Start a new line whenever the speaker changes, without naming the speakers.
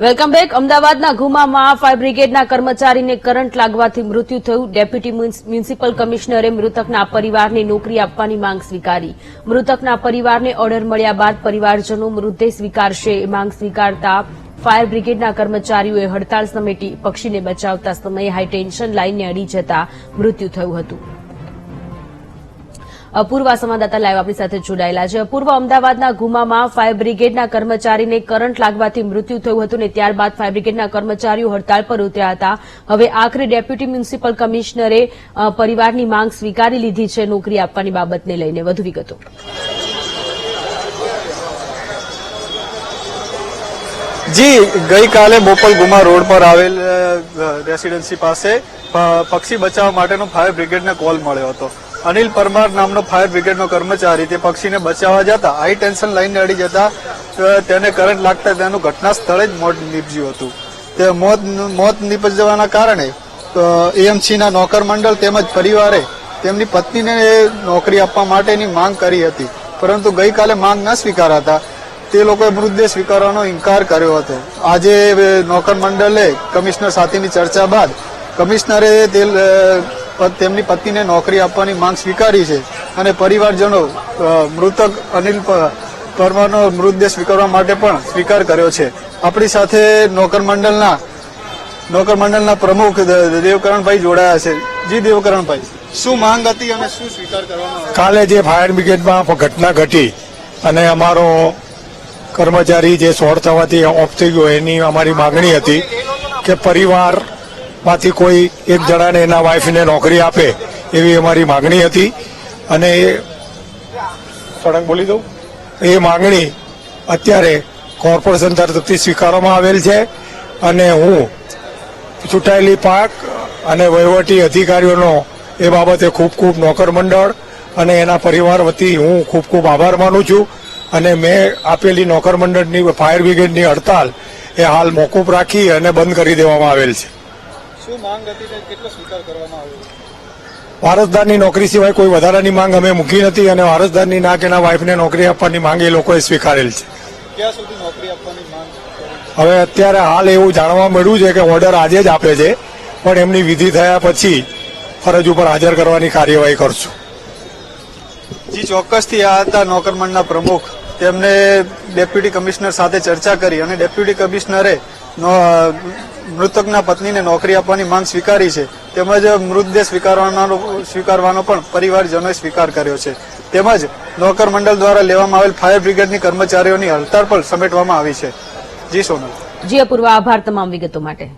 Welcome back. અમદાવાદના ઘુમામાં fire બ્રિગેડના કર્મચારીને current લાગવાથી મૃત્યુ થયું. ડેપ્યુટી મ્યુનિસિપલ કમિશનરે મૃતકના પરિવારને નોકરી આપવાની માંગ સ્વીકારી. મૃતકના પરિવારને ઓર્ડર મળ્યા બાદ પરિવારજનો મૃતદેહ સ્વીકારશે એ માંગ સ્વીકારતા ફાયર બ્રિગેડના કર્મચારીઓએ હડતાળ સમેટી પક્ષીને બચાવતા સમયે હાઈટેન્શન લાઇનને અડી જતા મૃત્યુ થયું હતું. અપૂર્વ સંવાદદાતા લાઈવ આપણી સાથે જોડાયેલા છે. અપૂર્વ, અમદાવાદના ઘુમામાં ફાયર બ્રિગેડના કર્મચારીને કરંટ લાગવાથી મૃત્યુ થયું હતું અને ત્યારબાદ ફાયર બ્રિગેડના કર્મચારીઓ હડતાળ પર ઉતર્યા હતા. હવે આખરે ડેપ્યુટી મ્યુનિસિપલ કમિશનરે પરિવારની માંગ સ્વીકારી લીધી છે નોકરી આપવાની બાબતને લઈને. વધુ વિગતો.
જી, ગઈકાલે બોપલ ગુમા રોડ પર આવેલ રેસીડેન્સી પાસે પક્ષી બચાવવા માટેનો ફાયર બ્રિગેડને કોલ મળ્યો હતો. અનિલ પરમાર નામનો ફાયર બ્રિગેડનો કર્મચારી તે પક્ષીને બચાવવા જતા હાઈ ટેન્શન લાઇનને અડી જતા તેને કરંટ લાગતા તેનું ઘટના સ્થળે જ મોત નીપજ્યું હતું. તે મોત નીપજવાના કારણે એએમસીના નોકર મંડળ તેમજ પરિવારે તેમની પત્નીને નોકરી આપવા માટેની માંગ કરી હતી, પરંતુ ગઈકાલે માંગ ન સ્વીકારાતા તે લોકોએ મૃતદેહ સ્વીકારવાનો ઇનકાર કર્યો હતો. આજે નોકર મંડળે કમિશનર સાથેની ચર્ચા બાદ કમિશનરે તેમની પત્નીને નોકરી આપવાની માંગ સ્વીકારી છે અને પરિવારજનો મૃતક અનિલ પરમારનો મૃતદેહ સ્વીકારવા માટે પણ સ્વીકાર કર્યો છે. આપણી સાથે નોકર મંડળના પ્રમુખ દેવકરણભાઈ જોડાયા છે. જી દેવકરણભાઈ, શું માંગ હતી અને શું સ્વીકાર કરવામાં આવ્યો?
કાલે જે ફાયર બ્રિગેડમાં ઘટના ઘટી અને અમારો કર્મચારી જે શોર્ટ થવાથી ઓફ થઈ ગયો એની અમારી માગણી હતી કે પરિવારમાંથી કોઈ એક જણાને એના વાઇફને નોકરી આપે એવી અમારી માગણી હતી અને એ સળંગ બોલી દઉં એ માગણી અત્યારે કોર્પોરેશન તરફથી સ્વીકારવામાં આવેલ છે અને હું ચૂંટાયેલી પાક અને વહીવટી અધિકારીઓનો એ બાબતે ખૂબ નોકર મંડળ અને એના પરિવાર વતી હું ખૂબ આભાર માનું છું અને મેં આપેલી નોકર મંડળની ફાયર બ્રિગેડની હડતાલ એ હાલ મોકૂફ રાખી અને બંધ કરી દેવામાં આવેલ છે.
શું માંગ હતી ને કેટલો સ્વીકાર કરવામાં આવ્યો?
વારસદારની નોકરી સિવાય કોઈ વધારાની માંગ અમે મૂકી નથી અને વારસદારની ના કે એના વાઇફને નોકરી આપવાની માંગ એ લોકોએ સ્વીકારેલ છે.
ક્યાં સુધી નોકરી આપવાની માંગ?
હવે અત્યારે હાલ એવું જાણવા મળ્યું છે કે ઓર્ડર આજે જ આપે છે, પણ એમની વિધિ થયા પછી ફરજ ઉપર હાજર કરવાની કાર્યવાહી કરશું.
જી, ચોક્કસથી આ હતા નોકર મંડળના પ્રમુખ. તેમને ડેપ્યુટી કમિશનર સાથે ચર્ચા કરી અને ડેપ્યુટી કમિશનરે મૃતકના પત્નીને નોકરી આપવાની માંગ સ્વીકારી છે, તેમજ મૃતદેહ સ્વીકારવાનો પણ પરિવારજનોએ સ્વીકાર કર્યો છે. તેમજ નોકર મંડળ દ્વારા લેવામાં આવેલ ફાયર બ્રિગેડની કર્મચારીઓની હડતાળ પણ સમેટવામાં આવી છે. જી સોનલ.
જી અપૂર્વ, આભાર તમામ વિગતો માટે.